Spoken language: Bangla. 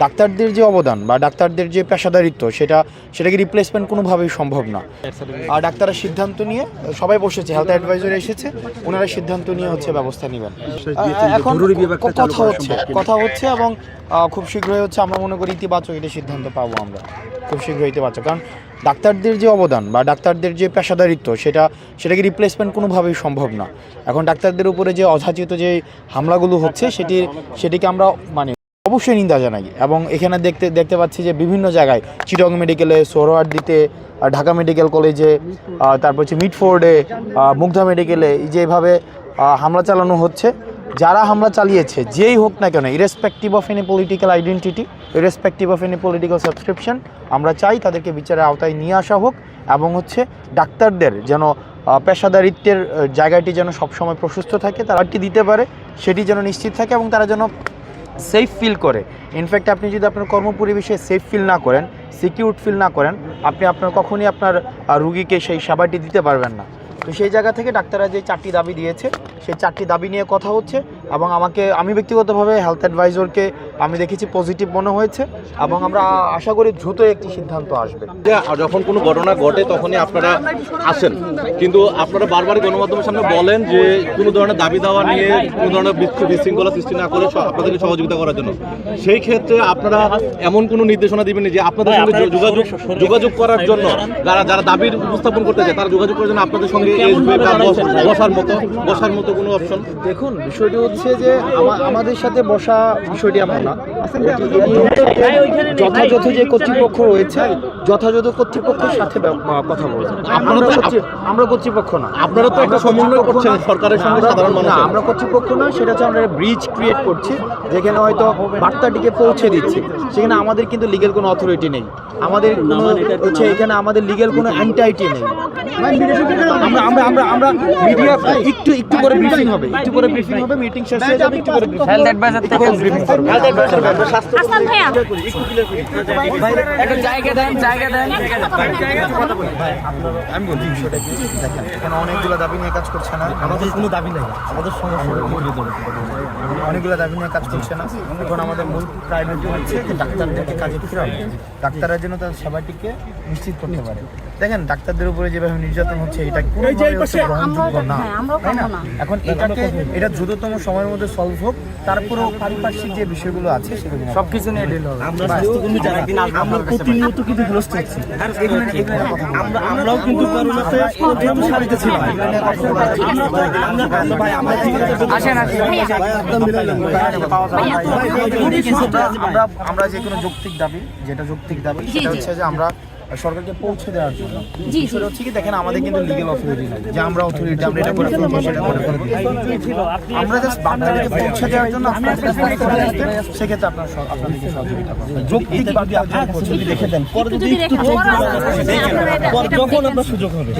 ডাক্তারদের যে অবদান বা ডাক্তারদের যে পেশাদারিত্ব সেটাকে রিপ্লেসমেন্ট কোনোভাবেই সম্ভব না। আর ডাক্তাররা সিদ্ধান্ত নিয়ে সবাই বসেছে, হেলথ অ্যাডভাইজার এসেছে, ওনারা সিদ্ধান্ত নিয়ে ব্যবস্থা নেবেন। এখন কথা হচ্ছে এবং খুব শীঘ্রই আমরা মনে করি ইতিবাচক এটা সিদ্ধান্ত পাবো আমরা, খুব শীঘ্রই ইতিবাচক। কারণ ডাক্তারদের যে অবদান বা ডাক্তারদের যে পেশাদারিত্ব সেটাকে রিপ্লেসমেন্ট কোনোভাবেই সম্ভব না। এখন ডাক্তারদের উপরে যে অযাচিত যে হামলাগুলো হচ্ছে সেটিকে আমরা অবশ্যই নিন্দা জানাই। এবং এখানে দেখতে পাচ্ছি যে বিভিন্ন জায়গায় চিটং মেডিকেলে, সোহরাওয়ার্দীতে, ঢাকা মেডিকেল কলেজে, তারপর হচ্ছে মিডফোর্ডে, মুগধা মেডিকেলে যেভাবে হামলা চালানো হচ্ছে। যারা হামলা চালিয়েছে যেই হোক না কেন, irrespective of any political identity, irrespective of any political subscription, আমরা চাই তাদেরকে বিচারের আওতায় নিয়ে আসা হোক এবং ডাক্তারদের যেন পেশাদারিত্বের জায়গাটি যেন সবসময় প্রশস্ত থাকে, তারা দিতে পারে সেটি যেন নিশ্চিত থাকে এবং তারা যেন সেফ ফিল করে। ইনফ্যাক্ট আপনি যদি আপনার কর্মপরিবেশে সেফ ফিল না করেন, সিকিউর ফিল না করেন, আপনি কখনই আপনার রুগীকে সেই সেবাটি দিতে পারবেন না। তো সেই জায়গা থেকে ডাক্তাররা যে 4টি দাবি দিয়েছে সেই 4টি দাবি নিয়ে কথা হচ্ছে এবং আমি ব্যক্তিগতভাবে হেলথ অ্যাডভাইজারকে আমি দেখেছি পজিটিভ মনে হয়েছে এবং আমরা আশা করি দ্রুত একটি সিদ্ধান্ত আসবে। যখন কোনো ঘটনা ঘটে তখনই আপনারা আসেন, কিন্তু আপনারা বারবার গণমাধ্যমের সামনে বলেন যে কোনো ধরনের দাবি দেওয়া নিয়ে কোনো ধরনের বিশৃঙ্খলা সৃষ্টি না করে আপনাদেরকে সহযোগিতা করার জন্য। সেই ক্ষেত্রে আপনারা এমন কোনো নির্দেশনা দিবেন যে আপনাদের সঙ্গে যোগাযোগ করার জন্য যারা দাবির উপস্থাপন করতে চায় তারা যোগাযোগ করার জন্য আপনাদের সঙ্গে বসার মতো কোনো অপশন? দেখুন, বিষয়টি হচ্ছে যে আমাদের সাথে বসা বিষয়টি এমন না। যথাযথ যে কর্তৃপক্ষ রয়েছে, যথাযথ কর্তৃপক্ষের সাথে কথা বলছেন। আমরা কর্তৃপক্ষ না, আপনারা তো একটা সমন্বয় করছেন সরকারের সঙ্গে সাধারণ মানুষ। আমরা কর্তৃপক্ষ না, সেটা হচ্ছে আমরা ব্রিজ ক্রিয়েট করছি যেখানে হয়তো বার্তাটিকে পৌঁছে দিচ্ছি। সেখানে আমাদের কিন্তু লিগ্যাল কোনো অথরিটি নেই, আমাদের এখানে আমাদের লিগ্যাল কোনো এন্টাইটি নেই। আমরা মিডিয়া একটু করে ব্রিফিং হবে, মিটিং শেষ হয়ে যাবে, একটু করে হেলথ অ্যাডভাইজার থেকে ব্রিফিং করবে। হাসান ভাইয়া একটু জায়গা দেন আমি বলি বিষয়টা কি, দেখেন এখানে অনেকগুলো দাবি নিয়ে কাজ করছে না, আমাদের কোনো দাবি নাই, আমাদের সমস্যা অনেকগুলো দাবি নিয়ে কাজ করছে না। এখন আমাদের মূল প্রায়োরিটি হচ্ছে যে ডাক্তারদেরকে কাজে ফেরানো, ডাক্তাররা যেন তাদের সেবাটিকে নিশ্চিত করতে পারে। দেখেন ডাক্তারদের উপরে যেভাবে নির্যাতন হচ্ছে এটা কোনোভাবেই গ্রহণযোগ্য না। এখন এটা দ্রুততম সময়ের মধ্যে সলভ হোক, তারপরেও পারিপার্শ্বিক যে বিষয়গুলো আছে সেগুলো সবকিছু নিয়ে ডিল হবে। আমরা প্রতিনিয়ত কিন্তু গ্রস্ত হচ্ছি, আমরাও কিন্তু করোনাতে প্রথম সারিতে ছিলাম। আমরা যে কোনো যৌক্তিক দাবি সেটা হচ্ছে যে আমরা সরকারকে পৌঁছে দেওয়ার জন্য। বিষয়টা হচ্ছে কি, দেখেন আমাদের কিন্তু লিগ্যাল অথরিটি নাই যে আমরা অথরিটি আমরা এটা করে ফেলবো সেটা করে ফেলবো। আমরা জাস্ট বার্তাটাকে পৌঁছে দেওয়ার জন্য সেক্ষেত্রে আপনাদেরকে সহযোগিতা করবো। যৌক্তিক দাবি আপনারা যদি দেখে দেন, পরে যদি একটু যখন আপনার সুযোগ হবে